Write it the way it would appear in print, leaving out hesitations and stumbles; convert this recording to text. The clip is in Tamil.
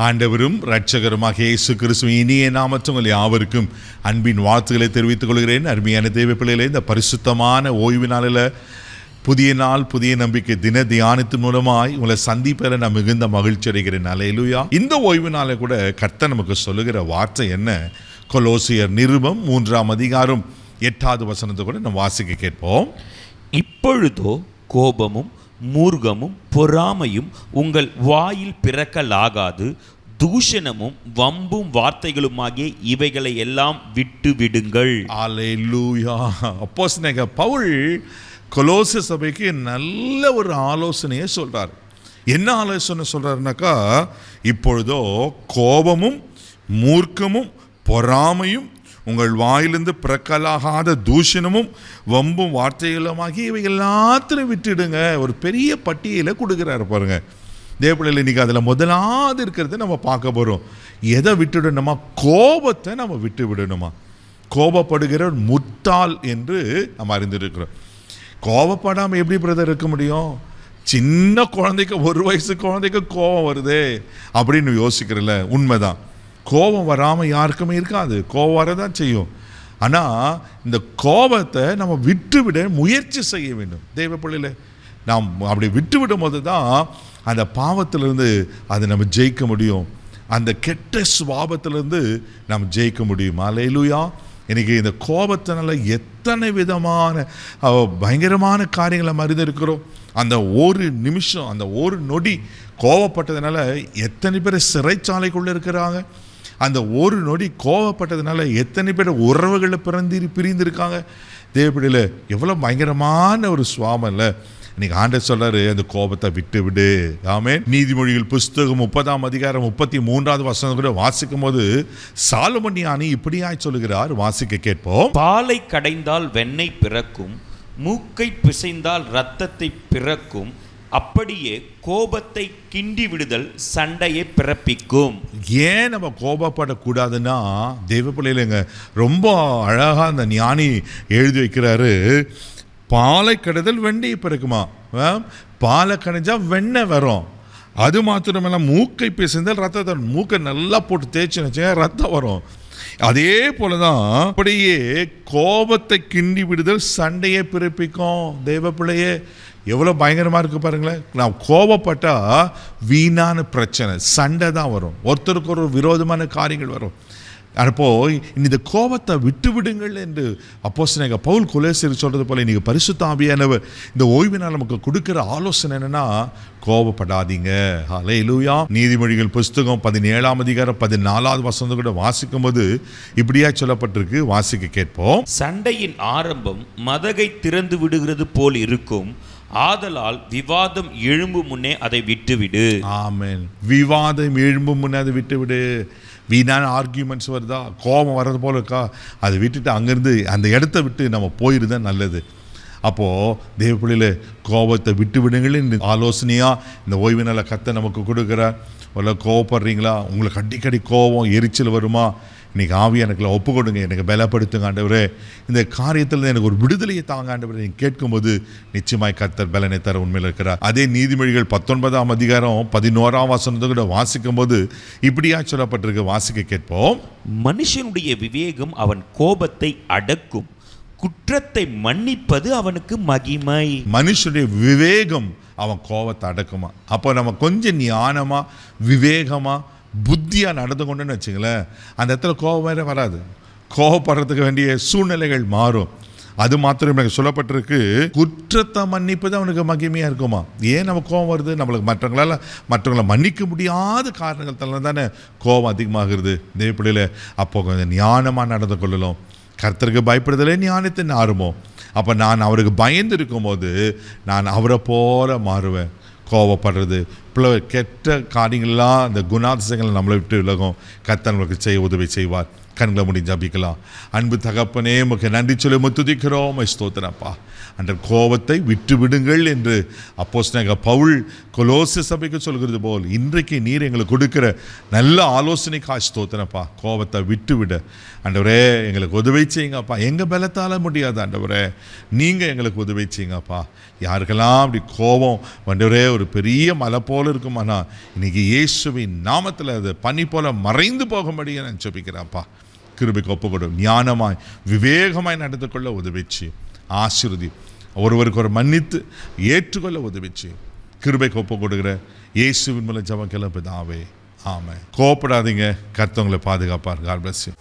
ஆண்டவரும் இரட்சகருமாக இயேசு கிறிஸ்துவின் இனிய நாமத்தில் உங்கள் யாவருக்கும் அன்பின் வாழ்த்துக்களை தெரிவித்துக் கொள்கிறேன். அருமையான தேவ பிள்ளைகளே, இந்த பரிசுத்தமான ஓய்வு நாளில் புதிய நாள் புதிய நம்பிக்கை தின தியானத்தின் மூலமாய் உங்களை சந்திப்பதில் நான் மிகுந்த மகிழ்ச்சி அடைகிறேன். அல்லேலூயா. இந்த ஓய்வு நாளை கூட கர்த்தர் நமக்கு சொல்லுகிற வார்த்தை என்ன? கொலோசியர் நிருபம் 3 கூட நம்ம வாசிக்க கேட்போம். இப்பொழுதோ கோபமும் மூர்க்கமும் பொறாமையும் உங்கள் வாயில் பிறக்கலாகாது, தூஷணமும் வம்பும் வார்த்தைகளுமாகிய இவைகளை எல்லாம் விட்டு விடுங்கள். அல்லேலூயா. அப்போஸ்தலனாகிய பவுல் கொலோசை சபைக்கு நல்ல ஒரு ஆலோசனையை சொல்றார். என்ன ஆலோசனை சொல்றாருனாக்கா, இப்பொழுதோ கோபமும் மூர்க்கமும் பொறாமையும் உங்கள் வாயிலிருந்து பிறக்கலாகாத தூஷணமும் வம்பும் வார்த்தைகளுமாகி இவை எல்லாத்தையும் விட்டுடுங்க. ஒரு பெரிய பட்டியலை கொடுக்குறாரு பாருங்க. தேவப்பிள்ளையில் இன்னைக்கு அதில் முதலாவது இருக்கிறத நம்ம பார்க்க போகிறோம். எதை விட்டுடணுமா? கோபத்தை நம்ம விட்டு விடணுமா? கோபப்படுகிற முட்டாள் என்று நம்ம அறிந்திருக்கிறோம். கோபப்படாமல் எப்படி பிரதர் இருக்க முடியும்? சின்ன குழந்தைக்கு, 1 வயசு குழந்தைக்கு கோபம் வருதே அப்படின்னு யோசிக்கிறல. உண்மைதான், கோபம் வராமல் யாருக்குமே இருக்காது. கோபம் வரதான் செய்யும். ஆனால் இந்த கோபத்தை நம்ம விட்டுவிட முயற்சி செய்ய வேண்டும். தேவ பிள்ளையில நாம் அப்படி விட்டுவிடும் போது தான் அந்த பாவத்திலிருந்து அதை நம்ம ஜெயிக்க முடியும். அந்த கெட்ட சுபாவத்திலிருந்து நம்ம ஜெயிக்க முடியும். அல்லேலூயா. இன்னைக்கு இந்த கோபத்தினால எத்தனை விதமான பயங்கரமான காரியங்களை மறிந்திருக்கிறோம். அந்த ஒரு நிமிஷம், அந்த ஒரு நொடி கோபப்பட்டதுனால எத்தனை பேர் சிறைச்சாலைக்குள்ளே இருக்கிறாங்க. அந்த ஒரு நொடி கோபப்பட்டதுனால எத்தனை பேர் உறவுகளை பிரிந்திருக்காங்க. தேவப்பிள்ளையில எவ்வளோ பயங்கரமான ஒரு சுவாபம் இல்லை. இன்னைக்கு ஆண்டவர் சொல்றாரு, அந்த கோபத்தை விட்டு விடு. ஆமென். நீதிமொழிகள் புஸ்தகம் 30 கூட வாசிக்கும் போது சாலமோன் ஞானி இப்படியாய் சொல்லுகிறார். வாசிக்க கேட்போம். பாலை கடைந்தால் வெண்ணெய் பிறக்கும், மூக்கை பிசைந்தால் இரத்தத்தை பிறக்கும், அப்படியே கோபத்தை கிண்டி விடுதல் சண்டையை பிறப்பிக்கும். ஏன் நம்ம கோபப்படக்கூடாதுன்னா, தேவ பிள்ளைங்க ரொம்ப அழகா அந்த ஞானி எழுதி வைக்கிறாரு. பாலை கடைதல் வெண்ணெய் பிறக்குமா? பாலை கடைஞ்சா வெண்ணெய் வரும். அது மாத்திரமல்ல, மூக்கை பிசைந்தால் ரத்தத்தை, மூக்கை நல்லா போட்டு தேய்ச்சி ரத்தம் வரும். அதே போலதான் அப்படியே கோபத்தை கிண்டி விடுதல் சண்டையை பிறப்பிக்கும். தேவ பிள்ளையே, எவ்வளோ பயங்கரமாக இருக்குது பாருங்களேன். நான் கோபப்பட்டா வீணான பிரச்சனை, சண்டை தான் வரும். ஒருத்தருக்கு ஒரு விரோதமான காரியங்கள் வரும். அப்போ இந்த கோபத்தை விட்டு விடுங்கள் என்று அப்போஸ்தலனாகிய பவுல் கொலோசியருக்கு சொல்றது போல, இன்னைக்கு பரிசுத்த ஆவியானவர் இந்த ஓய்வினால் நமக்கு கொடுக்கிற ஆலோசனை என்னன்னா, கோபப்படாதீங்க. ஹல்லேலூயா. நீதிமொழிகள் புஸ்தகம் 17 கூட வாசிக்கும் போது இப்படியா சொல்லப்பட்டிருக்கு. வாசிக்க கேட்போம். சண்டையின் ஆரம்பம் மதகை திறந்து விடுகிறது போல் இருக்கும், ஆதலால் விவாதம் எழும்பும் முன்னே அதை விட்டுவிடு. ஆமென். விவாதம் எழும்பும் முன்னே அதை விட்டுவிடு. வீணான ஆர்கியூமெண்ட்ஸ் வருதா, கோபம் வர்றது போல இருக்கா, அதை விட்டுட்டு அங்கேருந்து அந்த இடத்த விட்டு நம்ம போயிருதான் நல்லது. அப்போது தேவ பிள்ளையில கோபத்தை விட்டு விடுங்கள் ஆலோசனையாக இந்த ஓய்வு நாள கர்த்தர் நமக்கு கொடுக்குறார். ஒரு கோவப்படுறீங்களா? உங்களுக்கு அடிக்கடி கோபம் எரிச்சல் வருமா? இன்றைக்கி ஆவியானவர்களை ஒப்பு கொடுங்க. எனக்கு பலப்படுத்துங்க ஆண்டவரே, இந்த காரியத்தில் எனக்கு ஒரு விடுதலையை தாங்க ஆண்டவரே. நீங்கள் கேட்கும்போது நிச்சயமாய் கர்த்தர் பலனை தர உண்மையில் இருக்கிறார். அதே நீதிமொழிகள் 19 கூட வாசிக்கும் போது இப்படியா சொல்லப்பட்டிருக்கு. வாசிக்க கேட்போம். மனுஷனுடைய விவேகம் அவன் கோபத்தை அடக்கும், குற்றத்தை மன்னிப்பது அவனுக்கு மகிமை. மனுஷனுடைய விவேகம் அவன் கோபத்தை அடக்குமா? அப்போ நம்ம கொஞ்சம் ஞானமா விவேகமா புத்தியா நடந்து கொண்டுன்னு வச்சுங்களேன், அந்த இடத்துல கோபம் வேற வராது. கோபப்படுறதுக்கு வேண்டிய சூழ்நிலைகள் மாறும். அது மாத்திரம் எனக்கு சொல்லப்பட்டிருக்கு, குற்றத்தை மன்னிப்பது அவனுக்கு மகிமையா இருக்குமா? ஏன் நம்ம கோபம் வருது? நம்மளுக்கு மற்றவங்களை மன்னிக்க முடியாத காரணங்கள் தானே கோபம் அதிகமாகிறது. தேவப்பிள்ளையில அப்போ கொஞ்சம் ஞானமாக நடந்து கொள்ளலாம். கர்த்தருக்கு பயப்படுதலே ஞானத்தின் ஆரம்பம். அப்போ நான் அவருக்கு பயந்து இருக்கும்போது நான் அவரை போல மாறுவேன். கோபப்படுறது, கெட்ட காரியங்கள்லாம், இந்த குணாதிசயங்களை நம்மளை விட்டு விலகும். கர்த்தர் நம்மளுக்கு செய்ய உதவி செய்வார். கண்களை முடி ஜபிக்கலாம். அன்பு தகப்பனே, உமக்கு நன்றி சொல்லி துதிக்கிறோம், ஸ்தோத்திரப்பா. அந்த கோபத்தை விட்டு விடுங்கள் என்று அப்போஸ்தலனாகிய பவுல் கொலோசை சபைக்கு சொல்கிறது போல் இன்றைக்கு நீர் எங்களுக்கு கொடுக்கிற நல்ல ஆலோசனைக்காக ஸ்தோத்திரப்பா. கோபத்தை விட்டு விட ஆண்டவரே எங்களுக்கு உதவி செய்யுங்கப்பா. எங்கள் பலத்தால் முடியாது ஆண்டவரே, நீங்கள் எங்களுக்கு உதவி செய்யுங்கப்பா. யாருக்கெல்லாம் அப்படி கோபம் ஆண்டவரே ஒரு பெரிய மலை போல இருக்குமானா இன்னைக்கு இயேசுவின் நாமத்தில் அது பனி போல மறைந்து போகும்படியே நான் ஜெபிக்கிறேன்ப்பா. கிருபைக்கு ஒப்புக்கொடு. ஞானமாய் விவேகமாய் நடந்து கொள்ள உதவிச்சு ஆசீர்வதி. ஒருவருக்கு ஒரு மன்னித்து ஏற்றுக்கொள்ள உதவிச்சு கிருபைக்கு ஒப்பு கொடுக்குற இயேசுவின் மூலம் ஜெபம் கேளும் பிதாவே, ஆமென். கோபப்படாதீங்க, கர்த்தர் உங்களை பாதுகாப்பார். God bless you.